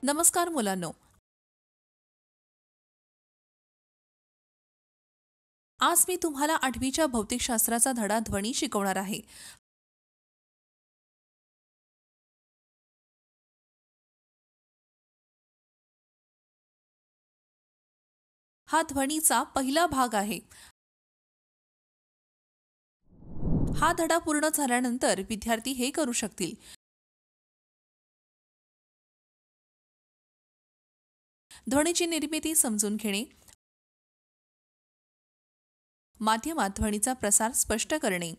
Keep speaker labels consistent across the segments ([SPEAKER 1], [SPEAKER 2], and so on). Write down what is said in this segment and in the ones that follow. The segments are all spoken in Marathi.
[SPEAKER 1] नमस्कार मुलांनो. आज मी तुम्हाला 8वीच्या भौतिकशास्त्राचा धडा ध्वनी शिकवणार आहे. हा ध्वनीचा पहिला भाग आहे. हा धडा पूर्ण झाल्यानंतर विद्यार्थी हे करू शकतील. ध्वनीची निर्मिती समजून घेणे, माध्यमात ध्वनीचा प्रसार स्पष्ट करणे,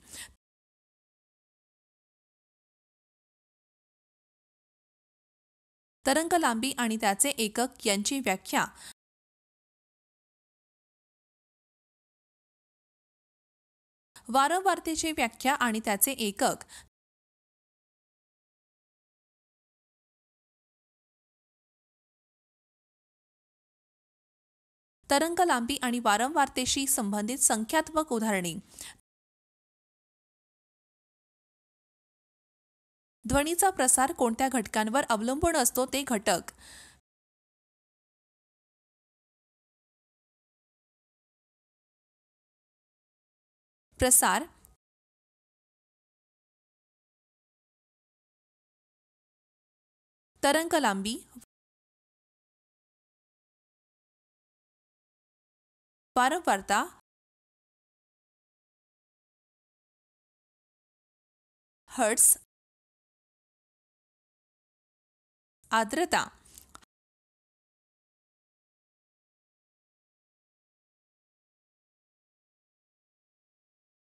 [SPEAKER 1] तरंग लांबी आणि त्याचे एकक यांची व्याख्या, वारंवारतेची व्याख्या आणि त्याचे एकक, तरंग लांबी आणि वारंवारतेशी संबंधित संख्यात्मक उदाहरणे, ध्वनीचा प्रसार कोणत्या घटकांवर अवलंबून असतो ते घटक, प्रसार, तरंग लांबी, वारंवारता, हर्ट्स, आर्द्रता.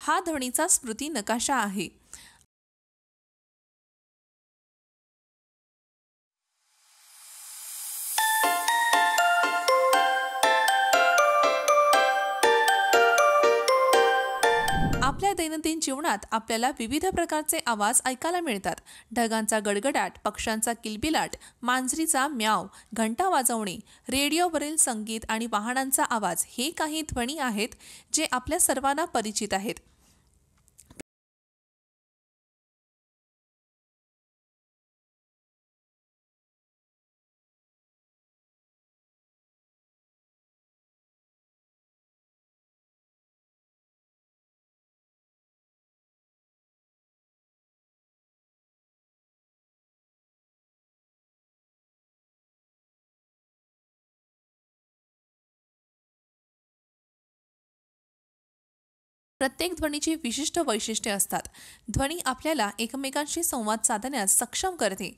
[SPEAKER 1] हा ध्वनीचा स्मृती नकाशा आहे. आपल्या दैनंदिन जीवनात आपल्याला विविध प्रकारचे आवाज ऐकायला मिळतात. ढगांचा गडगडाट, पक्ष्यांचा किलबिलाट, मांजरीचा म्याव, घंटा वाजवणे, रेडिओवरील संगीत आणि वाहनांचा आवाज हे काही ध्वनी आहेत जे आपल्या सर्वांना परिचित आहेत. प्रत्येक ध्वनीची विशिष्ट वैशिष्ट्ये असतात. ध्वनी आपल्याला एकमेकांशी संवाद साधण्यास सक्षम करते.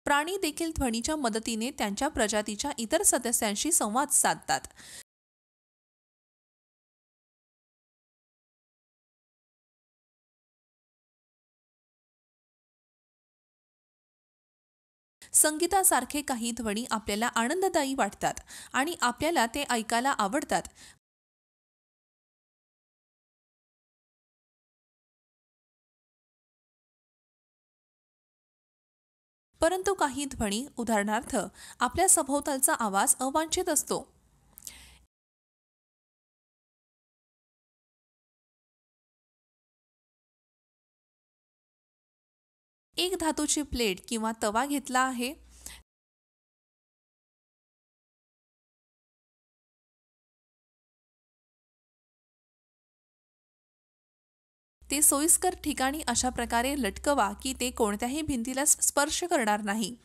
[SPEAKER 1] प्राणी देखील ध्वनीच्या मदतीने त्यांच्या प्रजातीच्या इतर सदस्यांशी संवाद साधतात. संगीतासारखे काही ध्वनी आपल्याला आनंददायी वाटतात आणि आपल्याला ते ऐकायला आवडतात. परंतु काही ध्वनी, उदाहरणार्थ आपल्या सभोवतालचा आवाज अवांछित असतो. एक धातूची प्लेट किंवा तवा घेतला आहे. ते सोयीस्कर ठिकाणी अशा प्रकारे लटकवा की ते कोणत्याही भिंतीला स्पर्श करणार नाही.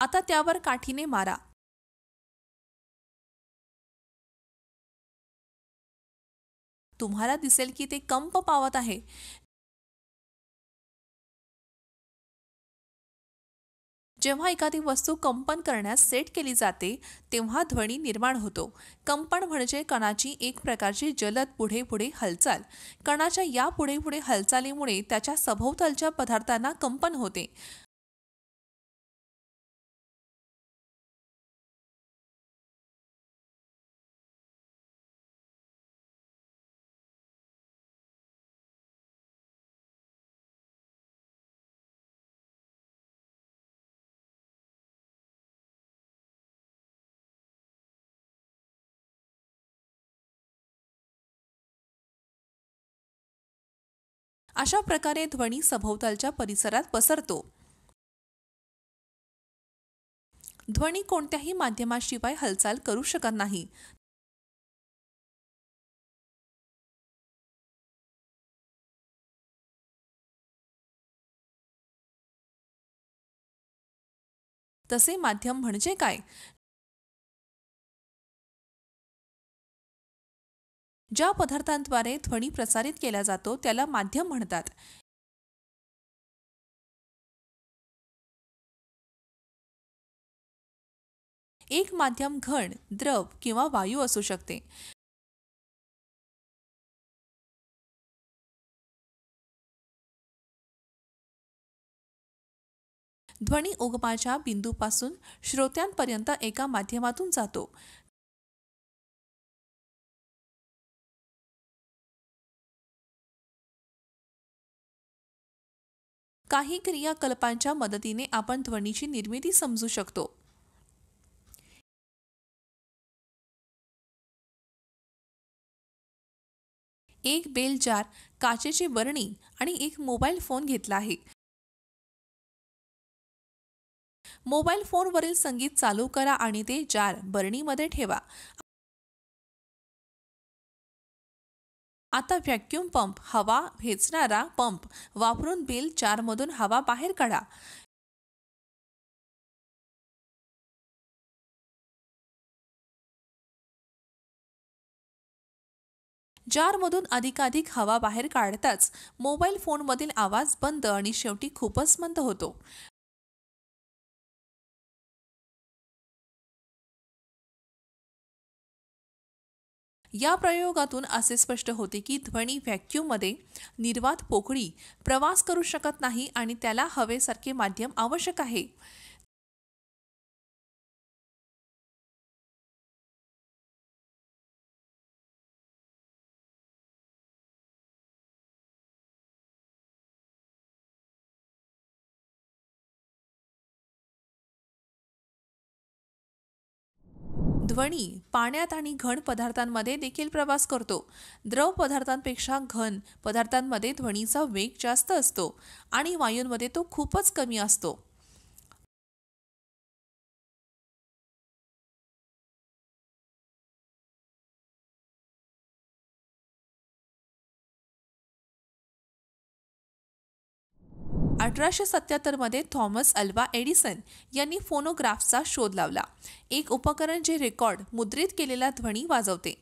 [SPEAKER 1] आता त्यावर काठीने मारा. तुम्हाला दिसेल की ते कंप पावत आहे. जेव्हा एखादी वस्तू कंपन करण्यास सेट केली जाते तेव्हा ध्वनी निर्माण होतो. कंपन म्हणजे कणाची एक प्रकारची जलद पुढे पुढे हालचाल. कणाच्या या पुढे पुढे हालचालीमुळे त्याच्या सभोवतालच्या पदार्थांना कंपन होते. अशा प्रकारे ध्वनी सभोवतालच्या परिसरात पसरतो. ध्वनी कोणत्याही माध्यमाशिवाय हालचाल करू शकत नाही. तसे माध्यम म्हणजे काय? ज्या पदार्थांद्वारे ध्वनी प्रसारित केला जातो त्याला माध्यम म्हणतात. एक माध्यम घन, द्रव किंवा वायू असू शकते. ध्वनी उगमाच्या बिंदूपासून श्रोत्यांपर्यंत एका माध्यमातून जातो. काही क्रियाकलापांच्या मदतीने आपण ध्वनीची निर्मिती समजू शकतो. एक बेल जार, काचेची बरणी आणि एक मोबाईल फोन घेतला आहे. मोबाईल फोनवरील संगीत चालू करा आणि ते जार बरणीमध्ये ठेवा. आता व्हॅक्यूम पंप, हवा वेचणारा पंप वापरून बेल जारमधून हवा बाहेर काढा. जारमधून अधिकाधिक हवा बाहेर काढताच मोबाईल फोनमधील आवाज बंद आणि शेवटी खूपच मंद होतो. या प्रयोगातून असे स्पष्ट होते की ध्वनी व्हॅक्यूममध्ये निर्वात पोकळी प्रवास करू शकत नाही आणि त्याला हवेसारखे माध्यम आवश्यक आहे. ध्वनी पाण्यात आणि घन पदार्थांमध्ये देखील प्रवास करतो. द्रव पदार्थांपेक्षा घन पदार्थांमध्ये ध्वनीचा वेग जास्त असतो आणि वायूंमध्ये तो खूपच कमी असतो. अठराशे 77 मध्ये थॉमस अल्वा एडिसन यांनी फोनोग्राफचा शोध लावला. एक उपकरण जे रेकॉर्ड मुद्रित केलेला ध्वनी वाजवते.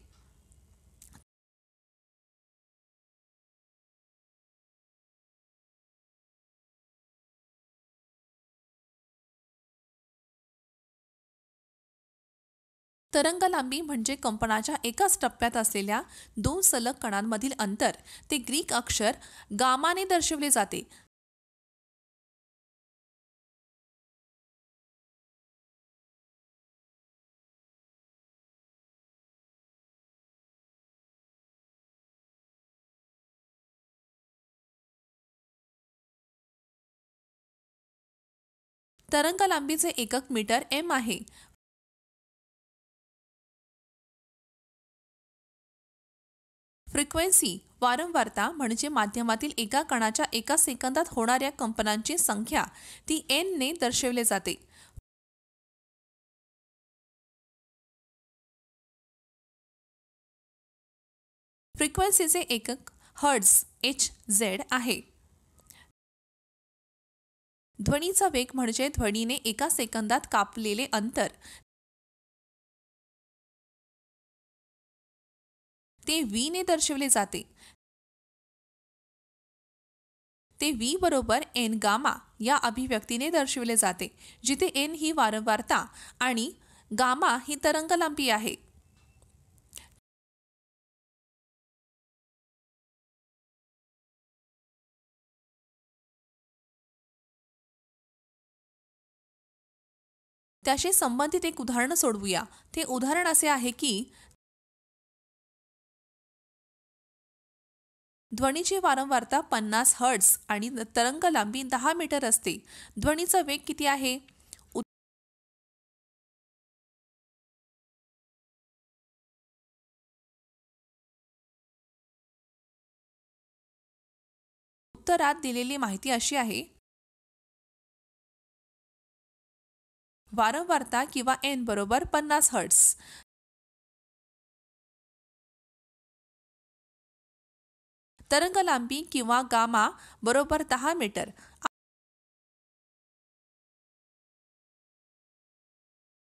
[SPEAKER 1] तरंगलांबी म्हणजे कंपनाच्या एकाच टप्प्यात असलेल्या दोन सलग कणांमधील अंतर. ते ग्रीक अक्षर गामाने दर्शवले जाते. तरंगलांबीचे एकक मीटर एम आहे. फ्रिक्वेन्सी वारंवारता म्हणजे माध्यमातील एका कणाच्या एका सेकंदात होणाऱ्या कंपनांची संख्या. ती एन ने दर्शवले जाते. फ्रिक्वेन्सीचे एकक हर्ट्झ एच झेड आहे. ध्वनीचा वेग म्हणजे ध्वनीने एका सेकंदात कापलेले अंतर. ते व्ही ने दर्शवले जाते. ते व्ही बरोबर एन गामा या अभिव्यक्तीने दर्शविले जाते, जिथे एन ही वारंवारता आणि गामा ही तरंगलांबी आहे. त्याशी संबंधित एक उदाहरण सोडवूया. ते उदाहरण असे आहे की ध्वनीची वारंवारता 50 हर्ट्झ आणि तरंगलांबी 10 मीटर असते. ध्वनीचा वेग किती आहे? उत्तरात दिलेली माहिती अशी आहे. वारंवारता किंवा एन बरोबर 50 हर्ट्झ. तरंग लांबी किंवा गामा बरोबर 10 मीटर.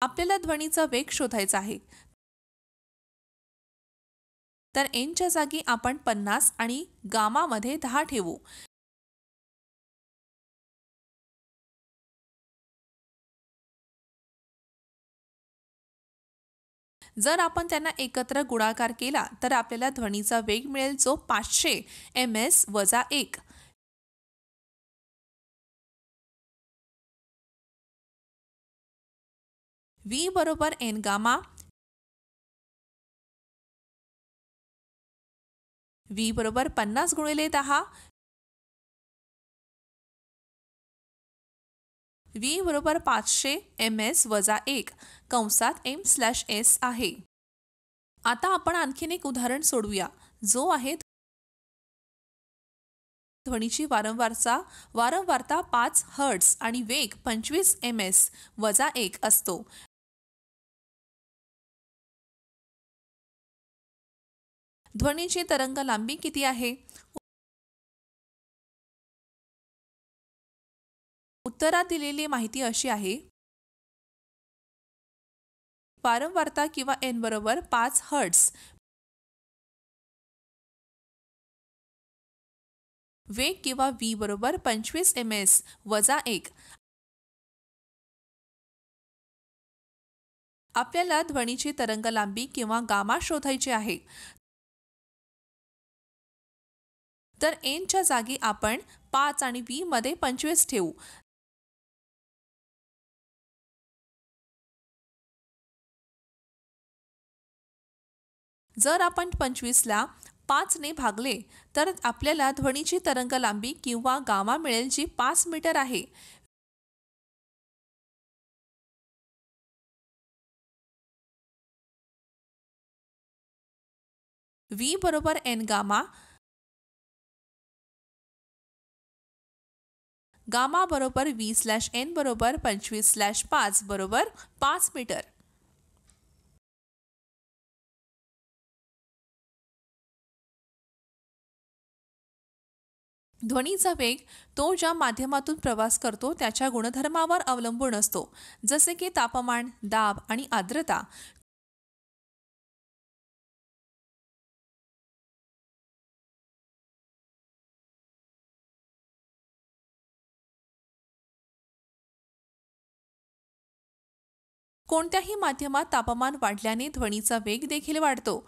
[SPEAKER 1] आपल्याला ध्वनीचा वेग शोधायचा आहे. तर एनच्या जागी आपण 50 आणि गामामध्ये 10 ठेवू. जर आपण त्यांना एकत्र गुणाकार केला तर आपल्याला ध्वनीचा वेग मिळेल जो 500 ms वजा 1. V बरोबर एन गामा. V बरोबर 50 गुणिले 10. V बरोबर 500 ms वजा 1 कंसात m/s आहे. आता आपण आणखीन एक उदाहरण सोडवूया जो आहे ध्वनीची वारंवारता 5 हर्ट्झ आणि वेग 25 ms वजा 1 असतो. ध्वनीची तरंग लांबी किती आहे? उत्तरात दिलेली माहिती अशी आहे. वारंवारता किंवा एन बरोबर 5 हर्ट्झ. वेग किंवा V बरोबर 25 ms वजा 1. आपल्याला ध्वनीची तरंग लांबी किंवा गामा शोधायची आहे. तर एनच्या जागी आपण 5 आणि V मध्ये 25 ठेवू. जर आपण 25 ला 5 ने भागले तर आपल्याला ध्वनीची तरंग लांबी किंवा गामा मिळेल जी 5 मीटर आहे. V बरोबर एन गामा. गामा बरोबर V/n बरोबर 25/5 बरोबर 5 मीटर. ध्वनीचा वेग तो ज्या माध्यमातून प्रवास करतो त्याच्या गुणधर्मावर अवलंबून असतो, जसे की तापमान, दाब आणि आर्द्रता. कोणत्याही माध्यमात तापमान वाढल्याने ध्वनीचा वेग देखील वाढतो.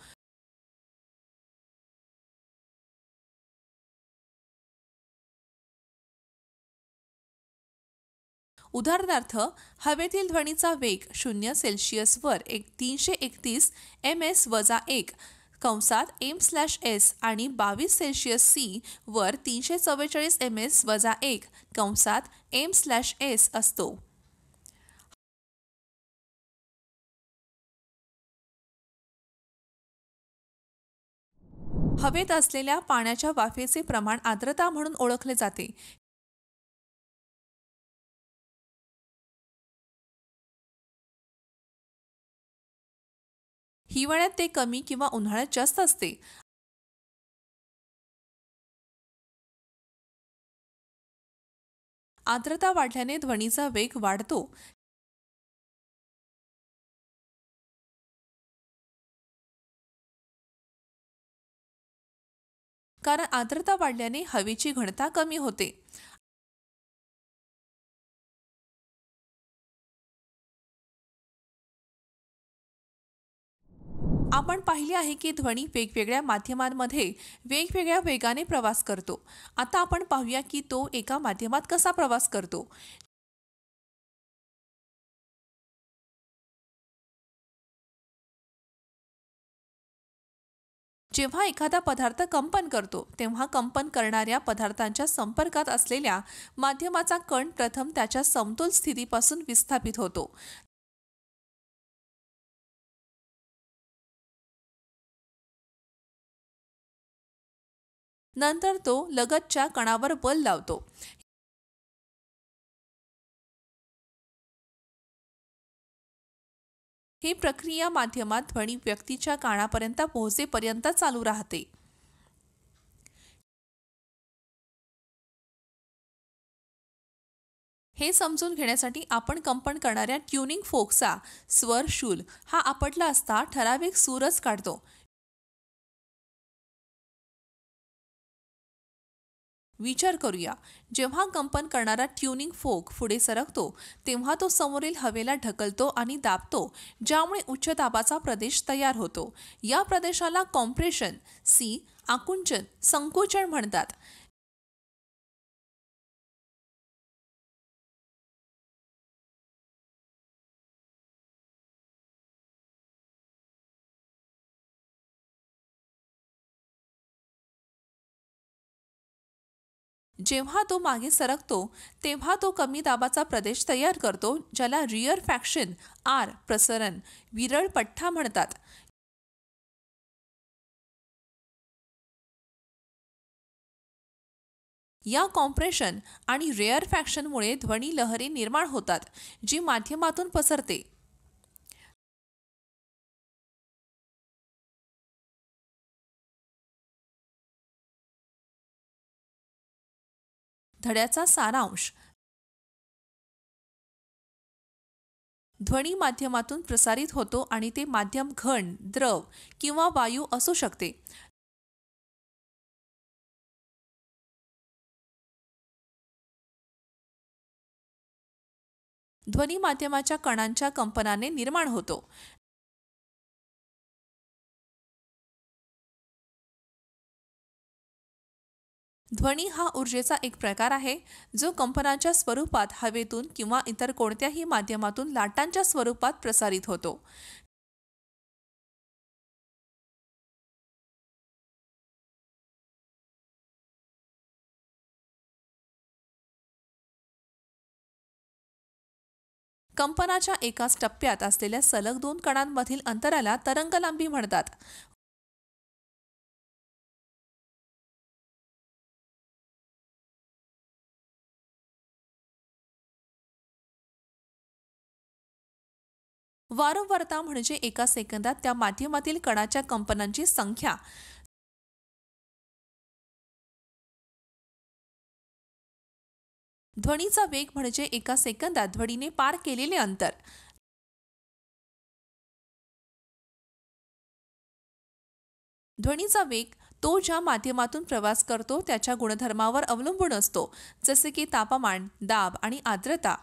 [SPEAKER 1] उदाहरणार्थ हवेतील ध्वनीचा वेग 0 सेल्सिअसवर 331 ms वजा 1 कंसात m/s आणि 22 सेल्सिअस C वर 344 ms वजा 1 कंसात m/s असतो. हवेत असलेल्या पाण्याच्या वाफेचे प्रमाण आर्द्रता म्हणून ओळखले जाते. हिवाळ्यात ते कमी किंवा उन्हाळ्यात जास्त असते. आर्द्रता वाढल्याने ध्वनीचा वेग वाढतो. कारण आर्द्रता वाढल्याने हवेची घनता कमी होते. आपण पाहिले आहे की ध्वनी वेगवेगळ्या माध्यमांमध्ये वेगवेगळ्या वेगाने प्रवास करतो. आता आपण पाहूया की तो एका माध्यमात कसा प्रवास करतो. जेव्हा एखादा पदार्थ कंपन करतो तेव्हा कंपन करणाऱ्या पदार्थांच्या संपर्कात असलेल्या माध्यमाचा कण प्रथम त्याच्या समतोल स्थितीपासून विस्थापित होतो. नंतर तो लगतच्या कणावर बल लावतो. ही प्रक्रिया माध्यमात ध्वनी व्यक्तीच्या कानापर्यंत पोहोचेपर्यंत चालू राहते. हे समजून घेण्यासाठी आपण कंपन करणाऱ्या ट्युनिंग फोकचा स्वर शूल हा आपटला असता ठराविक सूरच काढतो. विचार करूया, जेव्हा कंपन करणारा ट्युनिंग फोक पुढे सरकतो तेव्हा तो समोरील हवेला ढकलतो आणि दाबतो, ज्यामुळे उच्च दाबाचा प्रदेश तयार होतो. या प्रदेशाला कॉम्प्रेशन सी आकुंचन संकोचन म्हणतात. जेव्हा तो मागे सरकतो तेव्हा तो कमी दाबाचा प्रदेश तयार करतो, ज्याला रिअर फॅक्शन आर प्रसरण विरळ पट्टा म्हणतात. या कॉम्प्रेशन आणि रेअर फॅक्शनमुळे ध्वनी लहरी निर्माण होतात, जी माध्यमातून पसरते. धड्याचा सारांश. ध्वनी माध्यमातून प्रसारित होतो आणि ते माध्यम घन, द्रव किंवा वायू असू शकते. ध्वनी माध्यमाच्या कणांच्या कंपनाने निर्माण होतो. ध्वनी हा ऊर्जेचा एक प्रकार आहे, जो कंपनाच्या स्वरूपात हवेतून किंवा इतर कोणत्याही माध्यमातून लाटांच्या स्वरूपात प्रसारित होतो. कंपनाच्या एकाच टप्प्यात असलेल्या सलग दोन कणांमधील अंतराला तरंगलांबी म्हणतात. वारंवारता म्हणजे एका सेकंदात त्या माध्यमातील कणाच्या कंपनांची संख्या. ध्वनीचा वेग म्हणजे एका सेकंदात ध्वनीने पार केलेले अंतर. ध्वनीचा वेग तो ज्या माध्यमातून प्रवास करतो त्याच्या गुणधर्मावर अवलंबून असतो, जसे की तापमान, दाब आणि आर्द्रता.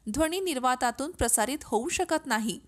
[SPEAKER 1] ध्वनी निर्वातातून प्रसारित होऊ शकत नाही.